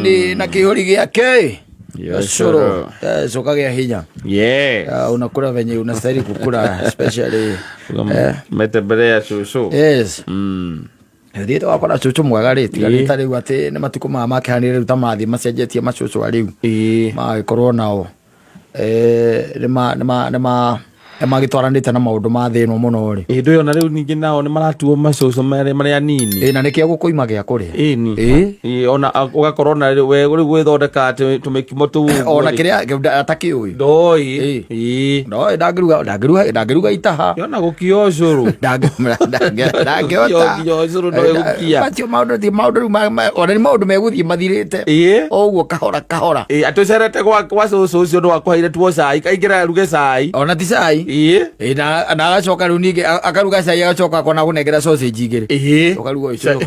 Ni na kihuri giake Yashuru sokagia hinya unakula venye unastahili kukula especially metebelea chuchu. Yes. Thito wakora chuchu mwega riti riu ati ni matuko make hanire ruta mathi macenjetie macucu ariu ma corona o magitwaranite na maundu ma thino muno ri ndo yo na riu ningi nao ni maratuo macucu mari anini na nikia gukuima gia kuria ona ugakorwo na we gwithondeka tumikimo tu ona kiria ataki uyu ndoi ndagiruga itaha yona gukio curu ndagiota curu ndo gukia patio maundu ona ni maundu meguthie mathirite oguo kahora atucerete gwa cucu ucio ndo wakwaire tuo cai kaingira ruge cai ona ti cai na agacoka riu ningi akaruga cai agacoka akona gunengera sausage igiri ukaruga ucio